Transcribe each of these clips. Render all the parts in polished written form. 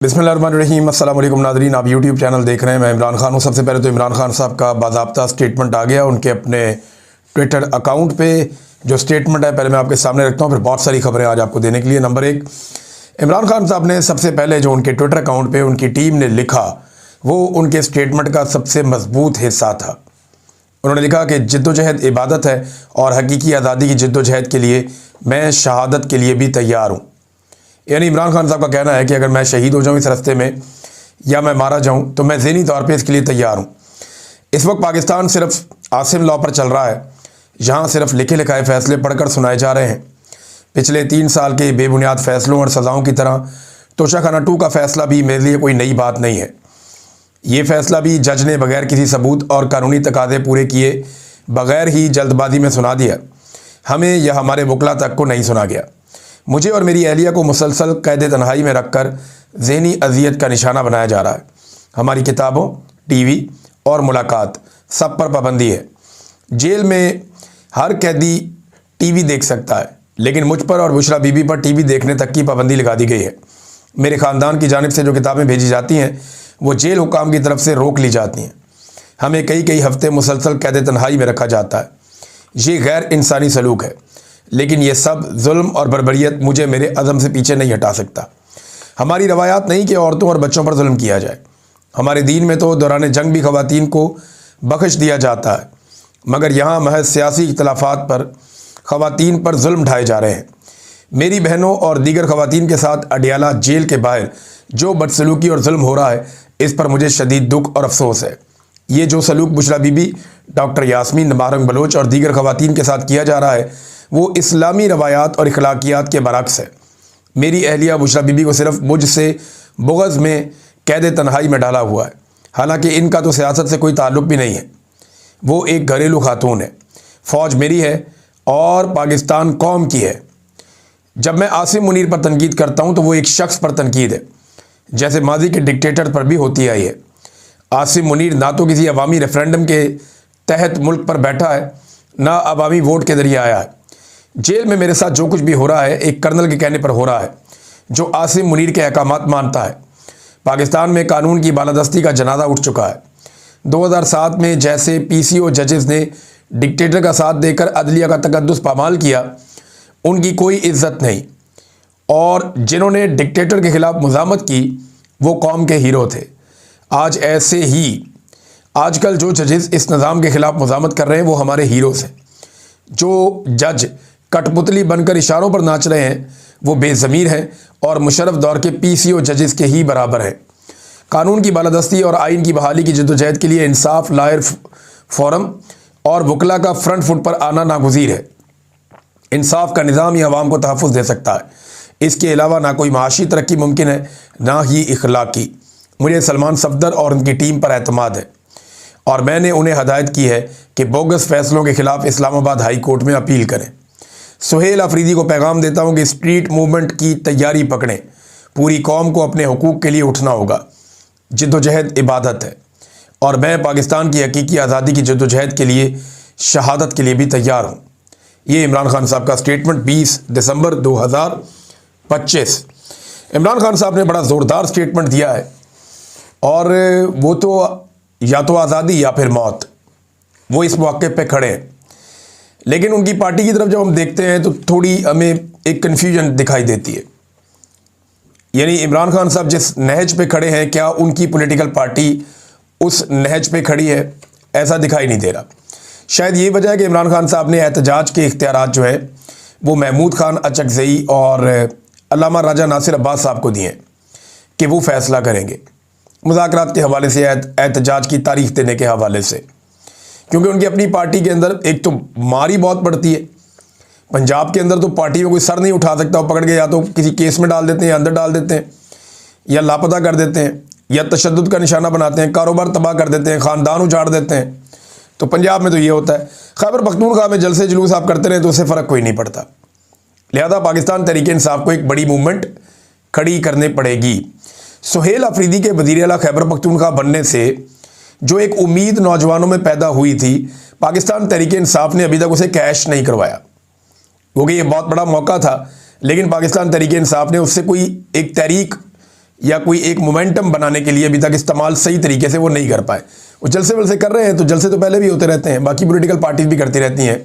बिस्मिल्लाहिर्रहमानिर्रहीम। अस्सलाम वालेकुम नाज़रीन, आप यूट्यूब चैनल देख रहे हैं। मैं इमरान खान हूँ। सबसे पहले तो इमरान खान साहब का बाज़ाब्ता स्टेटमेंट आ गया उनके अपने ट्विटर अकाउंट पे। जो स्टेटमेंट है पहले मैं आपके सामने रखता हूँ, फिर बहुत सारी खबरें आज आपको देने के लिए। नंबर एक, इमरान खान साहब ने सबसे पहले जो उनके ट्विटर अकाउंट पर उनकी टीम ने लिखा वो उनके स्टेटमेंट का सबसे मजबूत हिस्सा था। उन्होंने लिखा कि जद्दोजहद इबादत है और हकीकी आज़ादी की जद्दोजहद के लिए मैं शहादत के लिए भी तैयार हूँ। यानी इमरान खान साहब का कहना है कि अगर मैं शहीद हो जाऊँ इस रास्ते में या मैं मारा जाऊँ तो मैं ज़हनी तौर पे इसके लिए तैयार हूँ। इस वक्त पाकिस्तान सिर्फ आसिम लॉ पर चल रहा है। यहाँ सिर्फ लिखे लिखाए फ़ैसले पढ़कर सुनाए जा रहे हैं। पिछले 3 साल के बेबुनियाद फ़ैसलों और सज़ाओं की तरह तोशाखाना 2 का फ़ैसला भी मेरे लिए कोई नई बात नहीं है। ये फ़ैसला भी जज ने बग़ैर किसी सबूत और कानूनी तकाज़े पूरे किए बग़ैर ही जल्दबाजी में सुना दिया। हमें या हमारे वकला तक को नहीं सुना गया। मुझे और मेरी अहलिया को मुसलसल कैद तन्हाई में रखकर ज़हनी अजियत का निशाना बनाया जा रहा है। हमारी किताबों, टीवी और मुलाकात सब पर पाबंदी है। जेल में हर कैदी टीवी देख सकता है, लेकिन मुझ पर और बुशरा बीबी पर टीवी देखने तक की पाबंदी लगा दी गई है। मेरे ख़ानदान की जानिब से जो किताबें भेजी जाती हैं वो जेल हुकाम की तरफ से रोक ली जाती हैं। हमें कई हफ्ते मुसलसल कैद तन्हाई में रखा जाता है। ये गैर इंसानी सलूक है, लेकिन ये सब जुल्म और बर्बरियत मुझे मेरे अज़म से पीछे नहीं हटा सकता। हमारी रवायात नहीं कि औरतों और बच्चों पर जुल्म किया जाए। हमारे दीन में तो दौरान जंग भी ख़वातीन को बख्श दिया जाता है, मगर यहाँ महज सियासी इख्तलाफात पर ख़वातीन पर जुल्म ढाए जा रहे हैं। मेरी बहनों और दीगर ख़वातीन के साथ अडियाला जेल के बाहर जो बदसलूकी और जुल्म हो रहा है, इस पर मुझे शदीद दुख और अफसोस है। ये जो सलूक बुशरा बीबी, डॉक्टर यास्मीन नबारंग बलोच और दीगर ख़वातीन के साथ किया जा रहा है वो इस्लामी रवायात और अखलाकियात के बरअक्स है। मेरी अहलिया बुशरा बीबी को सिर्फ मुझसे बुग़्ज़ में कैद तन्हाई में डाला हुआ है, हालांकि इनका तो सियासत से कोई ताल्लुक़ भी नहीं है। वो एक घरेलू खातून है। फ़ौज मेरी है और पाकिस्तान कौम की है। जब मैं आसिम मुनीर पर तनकीद करता हूँ तो वो एक शख्स पर तनकीद है, जैसे माजी के डिक्टेटर पर भी होती आई है। आसिम मुनीर ना तो किसी अवामी रेफरेंडम के तहत मुल्क पर बैठा है, ना अवामी वोट के ज़रिए आया है। जेल में मेरे साथ जो कुछ भी हो रहा है एक कर्नल के कहने पर हो रहा है, जो आसिम मुनीर के अहकामात मानता है। पाकिस्तान में कानून की बालादस्ती का जनाजा उठ चुका है। 2007 में जैसे PCO जजेस ने डिक्टेटर का साथ देकर अदलिया का तकद्दुस पामाल किया, उनकी कोई इज्जत नहीं। और जिन्होंने डिक्टेटर के ख़िलाफ़ मुज़ामत की वो कौम के हीरो थे। आज ऐसे ही आजकल जो जजेस इस निज़ाम के ख़िलाफ़ मुज़ामत कर रहे हैं वो हमारे हीरोज़ हैं। जो जज कठपुतली बनकर इशारों पर नाच रहे हैं वो बेज़मीर हैं और मुशर्रफ दौर के PCO जजेस के ही बराबर हैं। कानून की बालादस्ती और आइन की बहाली की जद्दोजहद के लिए इंसाफ लायर फोरम और वकला का फ्रंट फुट पर आना नागुज़ीर है। इंसाफ का निज़ाम ही अवाम को तहफ़्फ़ुज़ दे सकता है। इसके अलावा ना कोई माशी तरक्की मुमकिन है, ना ही इखलाकी। मुझे सलमान सफदर और उनकी टीम पर एतमाद है और मैंने उन्हें हदायत की है कि बोगस फैसलों के ख़िलाफ़ इस्लामाबाद हाई कोर्ट में अपील करें। सुहेल अफरीदी को पैगाम देता हूँ कि स्ट्रीट मूवमेंट की तैयारी पकड़ें। पूरी कौम को अपने हुकूक के लिए उठना होगा। जद्दोजहद इबादत है और मैं पाकिस्तान की हकीकी आज़ादी की जद्दोजहद के लिए शहादत के लिए भी तैयार हूँ। ये इमरान खान साहब का स्टेटमेंट 20 दिसंबर 2025। इमरान खान साहब ने बड़ा ज़ोरदार स्टेटमेंट दिया है और वो तो या तो आज़ादी या फिर मौत, वो इस मौके पे खड़े हैं। लेकिन उनकी पार्टी की तरफ जब हम देखते हैं तो थोड़ी हमें एक कन्फ्यूजन दिखाई देती है। यानी इमरान खान साहब जिस नहज पे खड़े हैं, क्या उनकी पॉलिटिकल पार्टी उस नहज पे खड़ी है? ऐसा दिखाई नहीं दे रहा। शायद ये वजह है कि इमरान खान साहब ने एहतजाज के इख्तियारात जो है वो महमूद खान अचकज़ई और अल्लामा राजा नासिर अब्बास साहब को दिए कि वो फ़ैसला करेंगे मुज़ाकरात के हवाले से, एहतजाज की तारीख देने के हवाले से। क्योंकि उनकी अपनी पार्टी के अंदर एक तो मारी बहुत पड़ती है। पंजाब के अंदर तो पार्टी में कोई सर नहीं उठा सकता, वो पकड़ के या तो किसी केस में डाल देते हैं या अंदर डाल देते हैं या लापता कर देते हैं या तशद्दुद का निशाना बनाते हैं, कारोबार तबाह कर देते हैं, ख़ानदान उजाड़ देते हैं। तो पंजाब में तो ये होता है। खैबर पख्तूनख्वा में जलसे जुलूस आप करते रहे तो उससे फ़र्क कोई नहीं पड़ता। लिहाजा पाकिस्तान तहरीक इंसाफ को एक बड़ी मूवमेंट खड़ी करनी पड़ेगी। सुहेल अफरीदी के वज़ीर आला खैबर पख्तूनख्वा बनने से जो एक उम्मीद नौजवानों में पैदा हुई थी, पाकिस्तान तहरीक इंसाफ ने अभी तक उसे कैश नहीं करवाया, क्योंकि ये बहुत बड़ा मौका था। लेकिन पाकिस्तान तहरीक इंसाफ ने उससे कोई एक तहरीक या कोई एक मोमेंटम बनाने के लिए अभी तक इस्तेमाल सही तरीके से वो नहीं कर पाए। वो जलसे वलसे कर रहे हैं, तो जलसे तो पहले भी होते रहते हैं, बाकी पॉलिटिकल पार्टीज भी करती रहती हैं,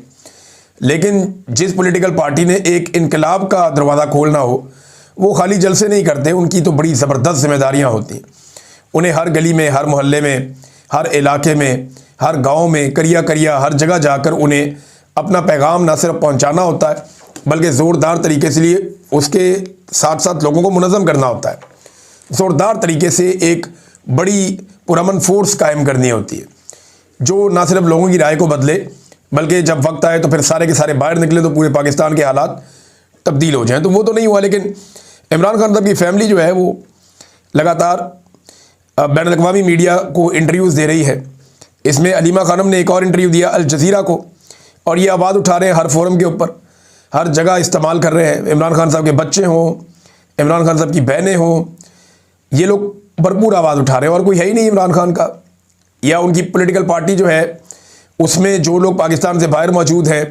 लेकिन जिस पॉलिटिकल पार्टी ने एक इनकलाब का दरवाज़ा खोलना हो वो खाली जलसे नहीं करते, उनकी तो बड़ी ज़बरदस्त जिम्मेदारियाँ होती हैं। उन्हें हर गली में, हर मोहल्ले में, हर इलाके में, हर गांव में, करिया करिया हर जगह जाकर उन्हें अपना पैगाम ना सिर्फ पहुंचाना होता है बल्कि ज़ोरदार तरीके से लिए उसके साथ साथ लोगों को मुनज़्ज़म करना होता है। ज़ोरदार तरीके से एक बड़ी पुरअमन फोर्स कायम करनी होती है जो ना सिर्फ लोगों की राय को बदले बल्कि जब वक्त आए तो फिर सारे के सारे बाहर निकले तो पूरे पाकिस्तान के हालात तब्दील हो जाएं। तो वो तो नहीं हुआ, लेकिन इमरान खान साहब की फैमिली जो है वो लगातार बैन अल-अक़वामी मीडिया को इंटरव्यूज़ दे रही है। इसमें अलीमा खानम ने एक और इंटरव्यू दिया अल जज़ीरा को, और ये आवाज़ उठा रहे हैं हर फोरम के ऊपर, हर जगह इस्तेमाल कर रहे हैं। इमरान खान साहब के बच्चे हों, इमरान खान साहब की बहनें हों, ये लोग भरपूर आवाज़ उठा रहे हैं और कोई है ही नहीं इमरान खान का या उनकी पॉलिटिकल पार्टी जो है उसमें जो लोग पाकिस्तान से बाहर मौजूद हैं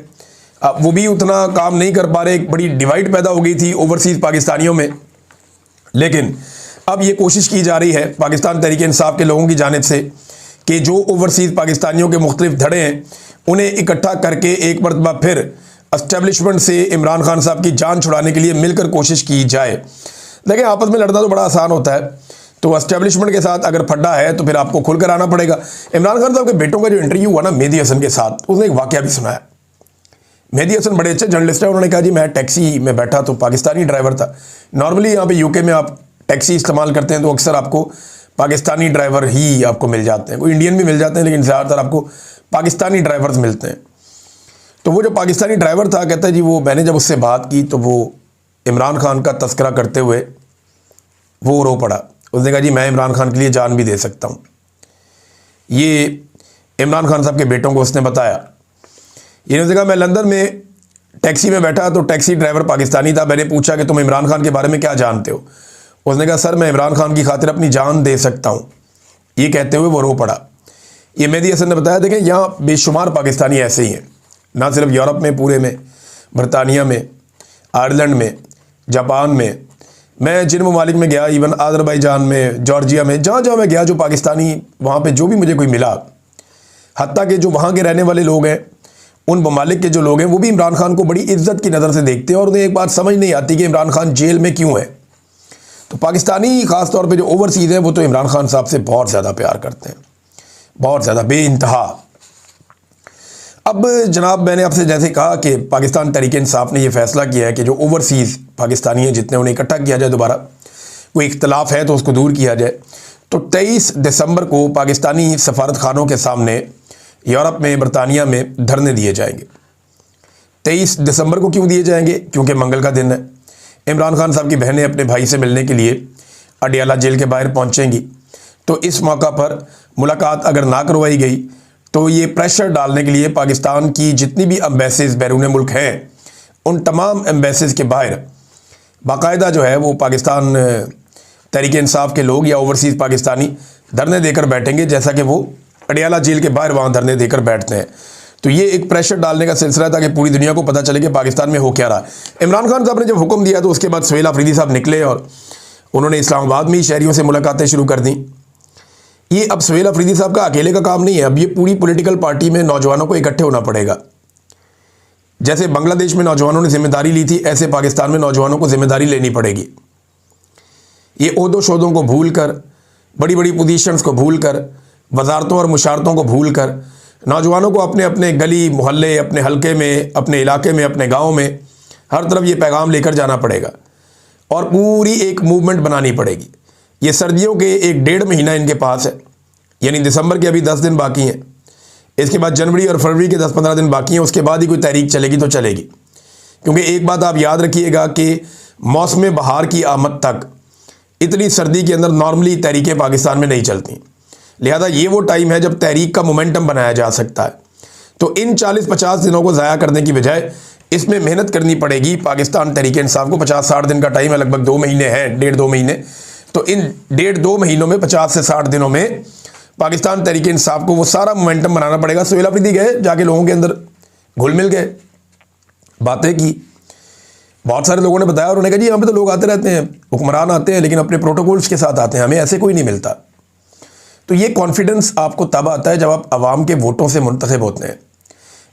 वो भी उतना काम नहीं कर पा रहे। एक बड़ी डिवाइड पैदा हो गई थी ओवरसीज़ पाकिस्तानियों में, लेकिन अब ये कोशिश की जा रही है पाकिस्तान तहरीक इंसाफ के लोगों की जानिब से कि जो ओवरसीज़ पाकिस्तानियों के मुख्तलिफ धड़े हैं उन्हें इकट्ठा करके एक मरतबा फिर एस्टेब्लिशमेंट से इमरान खान साहब की जान छुड़ाने के लिए मिलकर कोशिश की जाए। देखिए, आपस में लड़ना तो बड़ा आसान होता है, तो एस्टेब्लिशमेंट के साथ अगर फड्डा है तो फिर आपको खुलकर आना पड़ेगा। इमरान खान साहब के बेटों का जो इंटरव्यू हुआ ना मेहदी हसन के साथ, उसने एक वाक़या भी सुनाया। मेहदी हसन बड़े अच्छे जर्नलिस्ट हैं, उन्होंने कहा जी मैं टैक्सी में बैठा तो पाकिस्तानी ड्राइवर था। नॉर्मली यहाँ पे यूके में आप टैक्सी इस्तेमाल करते हैं तो अक्सर आपको पाकिस्तानी ड्राइवर ही आपको मिल जाते हैं, कोई इंडियन भी मिल जाते हैं लेकिन ज़्यादातर आपको पाकिस्तानी ड्राइवर्स मिलते हैं। तो वो जो पाकिस्तानी ड्राइवर था कहता है जी वो मैंने जब उससे बात की तो वो इमरान खान का तस्करा करते हुए वो रो पड़ा। उसने कहा जी मैं इमरान खान के लिए जान भी दे सकता हूँ। ये इमरान खान साहब के बेटों को उसने बताया। ये उसने कहा मैं लंदन में टैक्सी में बैठा तो टैक्सी ड्राइवर पाकिस्तानी था, मैंने पूछा कि तुम इमरान खान के बारे में क्या जानते हो। उसने कहा सर मैं इमरान खान की खातिर अपनी जान दे सकता हूँ। ये कहते हुए वो रो पड़ा। ये मेहदी हसन ने बताया देखें यहाँ बेशुमार पाकिस्तानी ऐसे ही हैं, ना सिर्फ यूरोप में, पूरे में, बरतानिया में, आयरलैंड में, जापान में, मैं जिन ममालिक में गया, इवन आज़रबाईजान में, जॉर्जिया में, जहाँ जहाँ मैं गया जो पाकिस्तानी वहाँ पे जो भी मुझे कोई मिला, हत्ता कि जो वहाँ के रहने वाले लोग हैं उन ममालिक के जो लोग हैं वो भी इमरान खान को बड़ी इज्जत की नज़र से देखते हैं और उन्हें एक बात समझ नहीं आती कि इमरान खान जेल में क्यों है। तो पाकिस्तानी ख़ास तौर पे जो ओवरसीज़ हैं वो तो इमरान खान साहब से बहुत ज़्यादा प्यार करते हैं, बहुत ज़्यादा, बेइंतहा। अब जनाब मैंने आपसे जैसे कहा कि पाकिस्तान तहरीक इंसाफ ने यह फ़ैसला किया है कि जो ओवरसीज़ पाकिस्तानी हैं जितने उन्हें इकट्ठा किया जाए, दोबारा कोई इख्तलाफ है तो उसको दूर किया जाए। तो 23 दिसंबर को पाकिस्तानी सफारत खानों के सामने यूरोप में, बरतानिया में धरने दिए जाएंगे। 23 दिसंबर को क्यों दिए जाएंगे? क्योंकि मंगल का दिन है। इमरान खान साहब की बहनें अपने भाई से मिलने के लिए अडियाला जेल के बाहर पहुंचेंगी। तो इस मौका पर मुलाकात अगर ना करवाई गई तो ये प्रेशर डालने के लिए पाकिस्तान की जितनी भी एम्बेसीज बैरून मुल्क हैं उन तमाम एम्बेसीज के बाहर बाकायदा जो है वो पाकिस्तान तहरीक इंसाफ के लोग या ओवरसीज़ पाकिस्तानी धरने देकर बैठेंगे, जैसा कि वो अडियाला जेल के बाहर वहाँ धरने देकर बैठते हैं। तो ये एक प्रेशर डालने का सिलसिला है ताकि पूरी दुनिया को पता चले कि पाकिस्तान में हो क्या रहा। इमरान खान साहब ने जब हुक्म दिया तो उसके बाद सुहेल अफरीदी साहब निकले और उन्होंने इस्लामाबाद में ही शहरियों से मुलाकातें शुरू कर दी। ये अब सुहेल अफरीदी साहब का अकेले का काम नहीं है, अब ये पूरी पॉलिटिकल पार्टी में नौजवानों को इकट्ठे होना पड़ेगा। जैसे बांग्लादेश में नौजवानों ने जिम्मेदारी ली थी, ऐसे पाकिस्तान में नौजवानों को जिम्मेदारी लेनी पड़ेगी। ये ओहदों शोदों को भूल कर, बड़ी बड़ी पोजीशंस को भूल कर, वजारतों और मुशारतों को भूल कर नौजवानों को अपने अपने गली मोहल्ले, अपने हलके में, अपने इलाके में, अपने गाँव में हर तरफ ये पैगाम लेकर जाना पड़ेगा और पूरी एक मूवमेंट बनानी पड़ेगी। ये सर्दियों के 1-1.5 महीना इनके पास है, यानी दिसंबर के अभी 10 दिन बाकी हैं, इसके बाद जनवरी और फरवरी के 10-15 दिन बाकी हैं, उसके बाद ही कोई तहरीक चलेगी तो चलेगी। क्योंकि एक बात आप याद रखिएगा कि मौसम बहार की आमद तक इतनी सर्दी के अंदर नॉर्मली तहरीकें पाकिस्तान में नहीं चलती, लिहाजा ये वो टाइम है जब तहरीक का मोमेंटम बनाया जा सकता है। तो इन 40-50 दिनों को ज़ाया करने की बजाय इसमें मेहनत करनी पड़ेगी पाकिस्तान तहरीक इंसाफ को। 50-60 दिन का टाइम है, लगभग 2 महीने हैं, 1.5-2 महीने। तो इन 1.5-2 महीनों में 50 से 60 दिनों में पाकिस्तान तहरीक इंसाफ को वो सारा मोमेंटम बनाना पड़ेगा। सुहेल अफरीदी गए, जाके लोगों के अंदर घुल मिल गए, बातें की, بہت سارے لوگوں نے بتایا اور انہوں نے کہا جی یہاں پہ تو لوگ آتے رہتے ہیں، حکمران آتے ہیں لیکن اپنے پروٹوکولز کے ساتھ آتے ہیں، ہمیں ایسے کوئی نہیں ملتا۔ تو یہ کانفیڈنس آپ کو تب آتا ہے جب آپ عوام کے ووٹوں سے منتخب ہوتے ہیں۔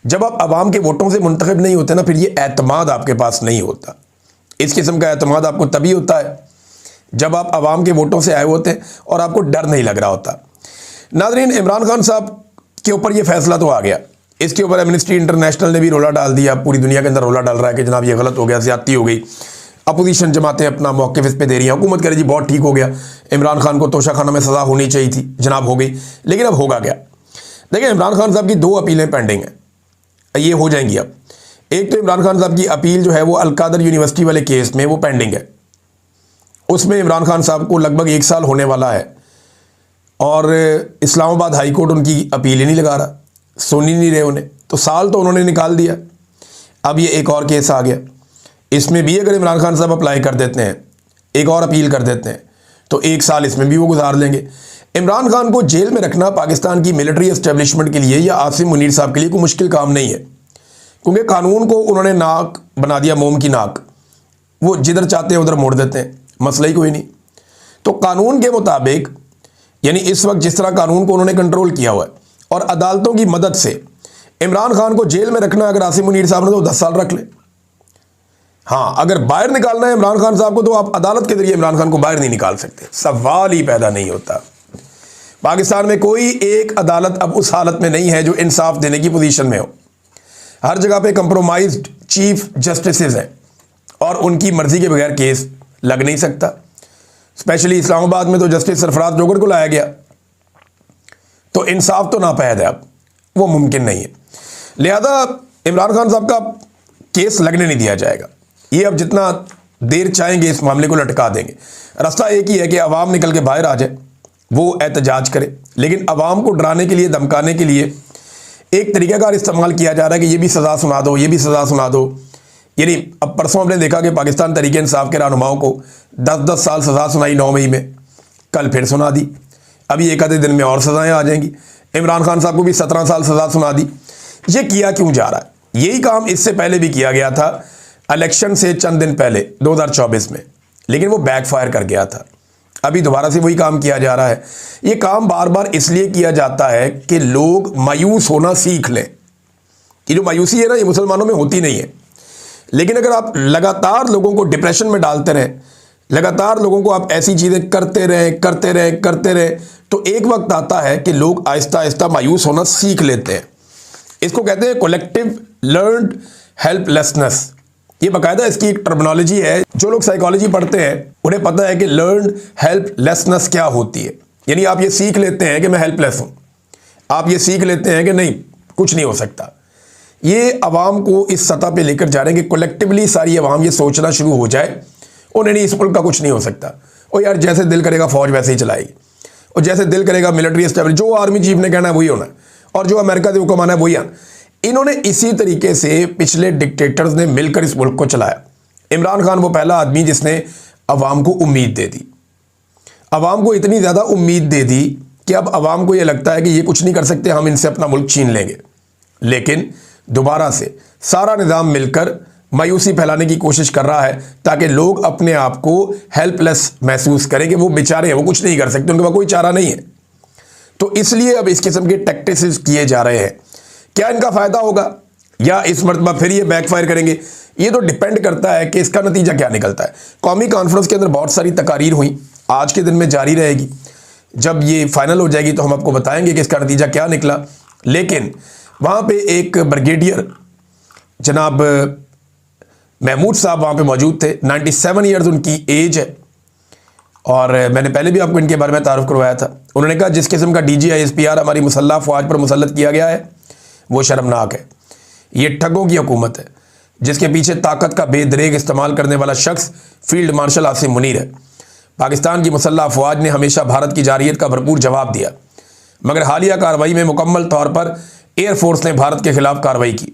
جب آپ عوام کے ووٹوں سے منتخب نہیں ہوتے نا، پھر یہ اعتماد آپ کے پاس نہیں ہوتا۔ اس قسم کا اعتماد آپ کو تبھی ہوتا ہے جب آپ عوام کے ووٹوں سے آئے ہوتے ہیں اور آپ کو ڈر نہیں لگ رہا ہوتا۔ ناظرین، عمران خان صاحب کے اوپر یہ فیصلہ تو آ گیا، اس کے اوپر ایمنسٹی انٹرنیشنل نے بھی رولا ڈال دیا، پوری دنیا کے اندر رولا ڈال رہا ہے کہ جناب یہ غلط ہو گیا، زیادتی ہو گئی، اپوزیشن جماعتیں اپنا موقف اس پہ دے رہی ہیں، حکومت کرے جی بہت ٹھیک ہو گیا، عمران خان کو توشہ خانہ میں سزا ہونی چاہیے تھی، جناب ہو گئی، لیکن اب ہوگا کیا؟ دیکھیں، عمران خان صاحب کی 2 اپیلیں پینڈنگ ہیں، یہ ہو جائیں گی اب۔ ایک تو عمران خان صاحب کی اپیل جو ہے وہ القادر یونیورسٹی والے کیس میں وہ پینڈنگ ہے، اس میں عمران خان صاحب کو لگ بھگ 1 سال ہونے والا ہے، اور اسلام آباد ہائی کورٹ ان کی اپیل ہی نہیں لگا رہا، سن ہی نہیں رہے انہیں، تو سال تو انہوں نے نکال دیا۔ اب یہ ایک اور کیس آ گیا، اس میں بھی اگر عمران خان صاحب اپلائی کر دیتے ہیں، ایک اور اپیل کر دیتے ہیں، تو 1 سال اس میں بھی وہ گزار لیں گے۔ عمران خان کو جیل میں رکھنا پاکستان کی ملٹری اسٹیبلشمنٹ کے لیے یا عاصم منیر صاحب کے لیے کوئی مشکل کام نہیں ہے، کیونکہ قانون کو انہوں نے ناک بنا دیا، موم کی ناک، وہ جدھر چاہتے ہیں ادھر موڑ دیتے ہیں، مسئلہ ہی کوئی نہیں۔ تو قانون کے مطابق، یعنی اس وقت جس طرح قانون کو انہوں نے کنٹرول کیا ہوا ہے اور عدالتوں کی مدد سے عمران خان کو جیل میں رکھنا، اگر عاصم منیر صاحب نے تو 10 سال رکھ لیں۔ ہاں، اگر باہر نکالنا ہے عمران خان صاحب کو تو آپ عدالت کے ذریعے عمران خان کو باہر نہیں نکال سکتے، سوال ہی پیدا نہیں ہوتا۔ پاکستان میں کوئی ایک عدالت اب اس حالت میں نہیں ہے جو انصاف دینے کی پوزیشن میں ہو، ہر جگہ پہ کمپرومائزڈ چیف جسٹسز ہیں اور ان کی مرضی کے بغیر کیس لگ نہیں سکتا۔ اسپیشلی اسلام آباد میں تو جسٹس سرفراز جوگر کو لایا گیا، تو انصاف تو ناپید ہے، اب وہ ممکن نہیں ہے، لہذا عمران خان صاحب کا کیس لگنے نہیں دیا جائے گا۔ یہ اب جتنا دیر چاہیں گے اس معاملے کو لٹکا دیں گے۔ راستہ ایک ہی ہے کہ عوام نکل کے باہر آ جائے، وہ احتجاج کرے، لیکن عوام کو ڈرانے کے لیے، دھمکانے کے لیے ایک طریقہ کار استعمال کیا جا رہا ہے کہ یہ بھی سزا سنا دو، یہ بھی سزا سنا دو۔ یعنی اب پرسوں ہم نے دیکھا کہ پاکستان تحریک انصاف کے رہنماؤں کو 10 سال سزا سنائی 9 مئی میں، کل پھر سنا دی، ابھی ایک آدھے دن میں اور سزائیں آ جائیں گی۔ عمران خان صاحب کو بھی 17 سال سزا سنا دی۔ یہ کیا کیوں جا رہا ہے؟ یہی کام اس سے پہلے بھی کیا گیا تھا، الیکشن سے چند دن پہلے 2024 میں، لیکن وہ بیک فائر کر گیا تھا۔ ابھی دوبارہ سے وہی کام کیا جا رہا ہے۔ یہ کام بار بار اس لیے کیا جاتا ہے کہ لوگ مایوس ہونا سیکھ لیں۔ یہ جو مایوسی ہے نا، یہ مسلمانوں میں ہوتی نہیں ہے، لیکن اگر آپ لگاتار لوگوں کو ڈپریشن میں ڈالتے رہیں، لگاتار لوگوں کو آپ ایسی چیزیں کرتے رہیں تو ایک وقت آتا ہے کہ لوگ آہستہ آہستہ مایوس ہونا سیکھ لیتے ہیں۔ اس کو کہتے ہیں کولیکٹیو لرنڈ ہیلپ لیسنس۔ یہ باقاعدہ اس کی ایک ٹرمنالوجی ہے، جو لوگ سائیکالوجی پڑھتے ہیں انہیں پتہ ہے کہ لرنڈ ہیلپ لیسنس کیا ہوتی ہے۔ یعنی آپ یہ سیکھ لیتے ہیں کہ میں ہیلپ لیس ہوں، آپ یہ سیکھ لیتے ہیں کہ نہیں کچھ نہیں ہو سکتا۔ یہ عوام کو اس سطح پہ لے کر جا رہے ہیں کہ کولیکٹیولی ساری عوام یہ سوچنا شروع ہو جائے، انہیں نہیں، اس ملک کا کچھ نہیں ہو سکتا، اور یار جیسے دل کرے گا فوج ویسے ہی چلائے گی، اور جیسے دل کرے گا ملٹری اسٹیبلش، جو آرمی چیف نے کہنا ہے وہی ہونا ہے، اور جو امریکہ سے حکم آنا ہے وہی آنا۔ انہوں نے اسی طریقے سے پچھلے ڈکٹیٹرز نے مل کر اس ملک کو چلایا۔ عمران خان وہ پہلا آدمی جس نے عوام کو امید دے دی، عوام کو اتنی زیادہ امید دے دی کہ اب عوام کو یہ لگتا ہے کہ یہ کچھ نہیں کر سکتے، ہم ان سے اپنا ملک چھین لیں گے۔ لیکن دوبارہ سے سارا نظام مل کر مایوسی پھیلانے کی کوشش کر رہا ہے تاکہ لوگ اپنے آپ کو ہیلپ لیس محسوس کریں کہ وہ بیچارے ہیں، وہ کچھ نہیں کر سکتے، ان کے پاس کوئی چارہ نہیں ہے۔ تو اس لیے اب اس قسم کے ٹیکٹکس کیے جا رہے ہیں۔ کیا ان کا فائدہ ہوگا یا اس مرتبہ پھر یہ بیک فائر کریں گے؟ یہ تو ڈیپینڈ کرتا ہے کہ اس کا نتیجہ کیا نکلتا ہے۔ قومی کانفرنس کے اندر بہت ساری تقاریر ہوئیں، آج کے دن میں جاری رہے گی، جب یہ فائنل ہو جائے گی تو ہم آپ کو بتائیں گے کہ اس کا نتیجہ کیا نکلا۔ لیکن وہاں پہ ایک بریگیڈیئر جناب محمود صاحب وہاں پہ موجود تھے، 97 ایئرز ان کی ایج ہے، اور میں نے پہلے بھی آپ کو ان کے بارے میں تعارف کروایا تھا۔ انہوں نے کہا جس قسم کا D G I S P R ہماری مسلح افواج پر مسلط کیا گیا ہے وہ شرمناک ہے۔ یہ ٹھگوں کی حکومت ہے جس کے پیچھے طاقت کا بے دریغ استعمال کرنے والا شخص فیلڈ مارشل عاصم منیر ہے۔ پاکستان کی مسلح افواج نے ہمیشہ بھارت کی جارحیت کا بھرپور جواب دیا، مگر حالیہ کارروائی میں مکمل طور پر ایئر فورس نے بھارت کے خلاف کارروائی کی۔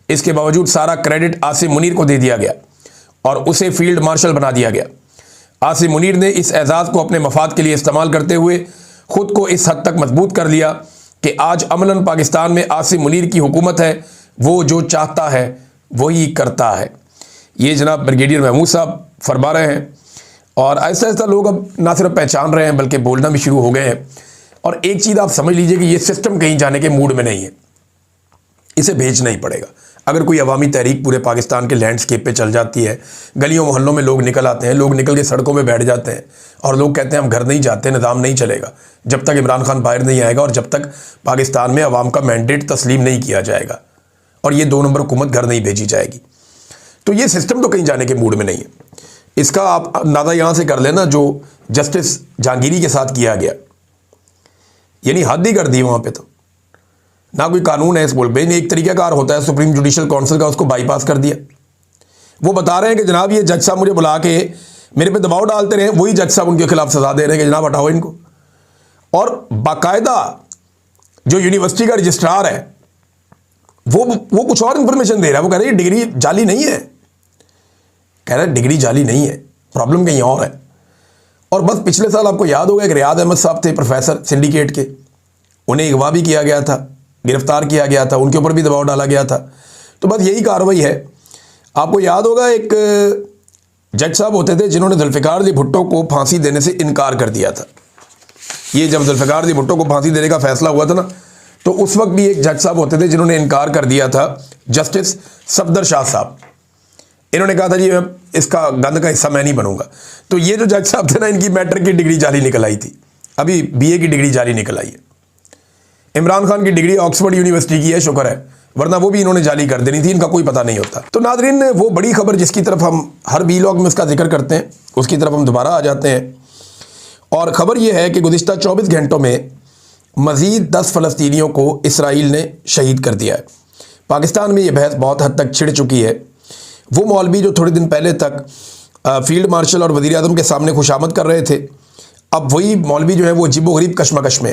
اس کے باوجود سارا کریڈٹ عاصم منیر کو دے دیا گیا اور اسے فیلڈ مارشل بنا دیا گیا۔ عاصم منیر نے اس اعزاز کو اپنے مفاد کے لیے استعمال کرتے ہوئے خود کو اس حد تک مضبوط کر لیا کہ آج عملاً پاکستان میں عاصم منیر کی حکومت ہے، وہ جو چاہتا ہے وہی کرتا ہے۔ یہ جناب بریگیڈیئر محمود صاحب فرما رہے ہیں، اور آہستہ آہستہ لوگ اب نہ صرف پہچان رہے ہیں بلکہ بولنا بھی شروع ہو گئے ہیں۔ اور ایک چیز آپ سمجھ لیجئے کہ یہ سسٹم کہیں جانے کے موڈ میں نہیں ہے، اسے بھیجنا ہی پڑے گا۔ اگر کوئی عوامی تحریک پورے پاکستان کے لینڈسکیپ پہ چل جاتی ہے، گلیوں محلوں میں لوگ نکل آتے ہیں، لوگ نکل کے سڑکوں پہ بیٹھ جاتے ہیں اور لوگ کہتے ہیں ہم گھر نہیں جاتے، نظام نہیں چلے گا جب تک عمران خان باہر نہیں آئے گا اور جب تک پاکستان میں عوام کا مینڈیٹ تسلیم نہیں کیا جائے گا اور یہ 2 نمبر حکومت گھر نہیں بھیجی جائے گی، تو یہ سسٹم تو کہیں جانے کے موڈ میں نہیں ہے۔ اس کا آپ اندازہ یہاں سے کر لینا جو جسٹس جہانگیری کے ساتھ کیا گیا، یعنی حد ہی کر دی وہاں پہ، تو نہ کوئی قانون ہے اس ملک میں، ایک طریقہ کار ہوتا ہے سپریم جوڈیشل کونسل کا، اس کو بائی پاس کر دیا۔ وہ بتا رہے ہیں کہ جناب یہ جج صاحب مجھے بلا کے میرے پہ دباؤ ڈالتے رہے، وہی جج صاحب ان کے خلاف سزا دے رہے ہیں کہ جناب ہٹاؤ ان کو، اور باقاعدہ جو یونیورسٹی کا رجسٹرار ہے وہ کچھ اور انفارمیشن دے رہا ہے، وہ کہہ رہے ہیں ڈگری جعلی نہیں ہے، کہہ رہے ہیں ڈگری جعلی نہیں ہے، پرابلم کہیں اور ہے۔ اور بس پچھلے سال آپ کو یاد ہوگا کہ ریاض احمد صاحب تھے پروفیسر سنڈیکیٹ کے، انہیں اغوا بھی کیا گیا تھا، گرفتار کیا گیا تھا، ان کے اوپر بھی دباؤ ڈالا گیا تھا۔ تو بس یہی کارروائی ہے۔ آپ کو یاد ہوگا ایک جج صاحب ہوتے تھے جنہوں نے ذوالفقار علی بھٹو کو پھانسی دینے سے انکار کر دیا تھا۔ یہ جب ذوالفقار علی بھٹو کو پھانسی دینے کا فیصلہ ہوا تھا نا، تو اس وقت بھی ایک جج صاحب ہوتے تھے جنہوں نے انکار کر دیا تھا، جسٹس صفدر شاہ صاحب۔ انہوں نے کہا تھا جی اس کا گند کا حصہ میں نہیں بنوں گا۔ تو یہ جو جج صاحب تھے نا، ان کی میٹرک کی ڈگری جعلی نکل آئی تھی، ابھی بی اے کی ڈگری جعلی نکل آئی ہے۔ عمران خان کی ڈگری آکسفورڈ یونیورسٹی کی ہے، شکر ہے، ورنہ وہ بھی انہوں نے جعلی کر دینی تھی، ان کا کوئی پتہ نہیں ہوتا۔ تو ناظرین، وہ بڑی خبر جس کی طرف ہم ہر ویلاگ میں اس کا ذکر کرتے ہیں، اس کی طرف ہم دوبارہ آ جاتے ہیں، اور خبر یہ ہے کہ گزشتہ 24 گھنٹوں میں مزید 10 فلسطینیوں کو اسرائیل نے شہید کر دیا ہے۔ پاکستان میں یہ بحث بہت حد تک چھڑ چکی ہے۔ وہ مولوی جو تھوڑے دن پہلے تک فیلڈ مارشل اور وزیر اعظم کے سامنے خوشامد کر رہے تھے، اب وہی مولوی جو ہے وہ عجیب و غریب کشمکش میں،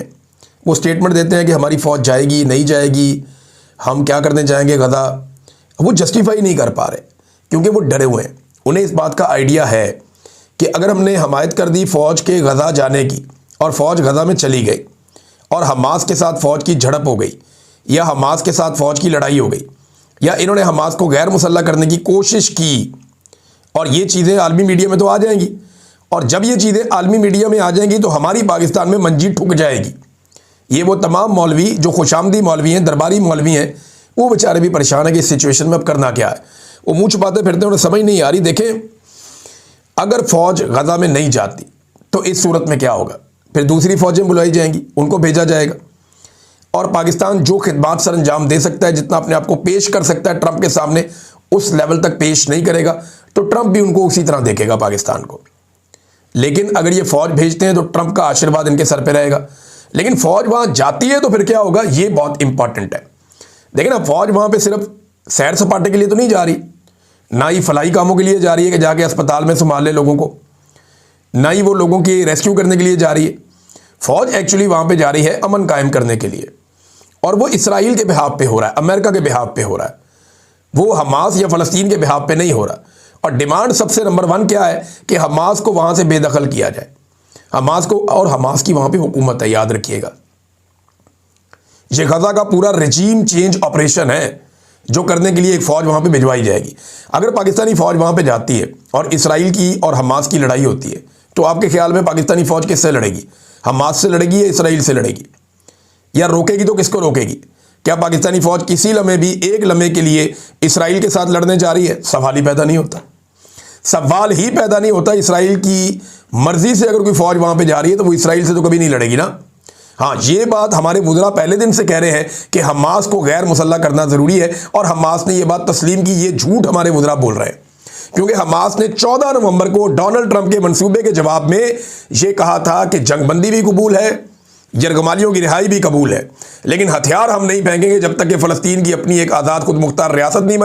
وہ سٹیٹمنٹ دیتے ہیں کہ ہماری فوج جائے گی نہیں جائے گی، ہم کیا کرنے جائیں گے غزہ۔ وہ جسٹیفائی نہیں کر پا رہے کیونکہ وہ ڈرے ہوئے ہیں۔ انہیں اس بات کا آئیڈیا ہے کہ اگر ہم نے حمایت کر دی فوج کے غزہ جانے کی اور فوج غزہ میں چلی گئی اور حماس کے ساتھ فوج کی جھڑپ ہو گئی یا حماس کے ساتھ فوج کی لڑائی ہو گئی یا انہوں نے حماس کو غیر مسلح کرنے کی کوشش کی، اور یہ چیزیں عالمی میڈیا میں تو آ جائیں گی، اور جب یہ چیزیں عالمی میڈیا میں آ جائیں گی تو ہماری پاکستان میں منجی ٹھک جائے گی۔ یہ وہ تمام مولوی جو خوشامدی مولوی ہیں، درباری مولوی ہیں، وہ بیچارے بھی پریشان ہیں کہ اس سچویشن میں اب کرنا کیا ہے۔ وہ منہ چھپاتے پھرتے ہیں، انہیں سمجھ نہیں آ رہی۔ دیکھیں، اگر فوج غزہ میں نہیں جاتی تو اس صورت میں کیا ہوگا؟ پھر دوسری فوجیں بلائی جائیں گی، ان کو بھیجا جائے گا، اور پاکستان جو خدمات سر انجام دے سکتا ہے، جتنا اپنے آپ کو پیش کر سکتا ہے ٹرمپ کے سامنے، اس لیول تک پیش نہیں کرے گا، تو ٹرمپ بھی ان کو اسی طرح دیکھے گا پاکستان کو۔ لیکن اگر یہ فوج بھیجتے ہیں تو ٹرمپ کا آشیرواد ان کے سر پہ رہے گا۔ لیکن فوج وہاں جاتی ہے تو پھر کیا ہوگا؟ یہ بہت امپورٹنٹ ہے۔ دیکھیں نا، فوج وہاں پہ صرف سیر سپاٹے کے لیے تو نہیں جا رہی، نہ ہی فلاحی کاموں کے لیے جا رہی ہے کہ جا کے اسپتال میں سنبھال لے لوگوں کو، نہ ہی وہ لوگوں کی ریسکیو کرنے کے لیے جا رہی ہے۔ فوج ایکچولی وہاں پہ جا رہی ہے امن قائم کرنے کے لیے، اور وہ اسرائیل کے بہاف پہ ہو رہا ہے، امریکہ کے بہاف پہ ہو رہا ہے، وہ حماس یا فلسطین کے بہاف پہ نہیں ہو رہا۔ اور ڈیمانڈ سب سے نمبر 1 کیا ہے کہ حماس کو وہاں سے بے دخل کیا جائے، حماس کو، اور حماس کی وہاں پہ حکومت ہے، یاد رکھیے گا۔ یہ غزہ کا پورا رجیم چینج آپریشن ہے جو کرنے کے لیے ایک فوج وہاں پہ بھجوائی جائے گی۔ اگر پاکستانی فوج وہاں پہ جاتی ہے اور اسرائیل کی اور حماس کی لڑائی ہوتی ہے، تو آپ کے خیال میں پاکستانی فوج کس سے لڑے گی؟ حماس سے لڑے گی یا اسرائیل سے لڑے گی؟ یا روکے گی تو کس کو روکے گی؟ کیا پاکستانی فوج کسی لمحے بھی ایک لمحے کے لیے اسرائیل کے ساتھ لڑنے جا رہی ہے؟ سوال ہی پیدا نہیں ہوتا، سوال ہی پیدا نہیں ہوتا۔ اسرائیل کی مرضی سے اگر کوئی فوج وہاں پہ جا رہی ہے تو وہ اسرائیل سے تو کبھی نہیں لڑے گی نا۔ ہاں، یہ بات ہمارے وزراء پہلے دن سے کہہ رہے ہیں کہ حماس کو غیر مسلح کرنا ضروری ہے، اور حماس نے یہ بات تسلیم کی۔ یہ جھوٹ ہمارے وزراء بول رہے ہیں، کیونکہ حماس نے 14 نومبر کو ڈونلڈ ٹرمپ کے منصوبے کے جواب میں یہ کہا تھا کہ جنگ بندی بھی قبول ہے، یرغمالیوں کی رہائی بھی قبول ہے، لیکن ہتھیار ہم نہیں پھینکیں گے جب تک کہ فلسطین کی اپنی ایک آزاد خود مختار ریاست نہیں بنے۔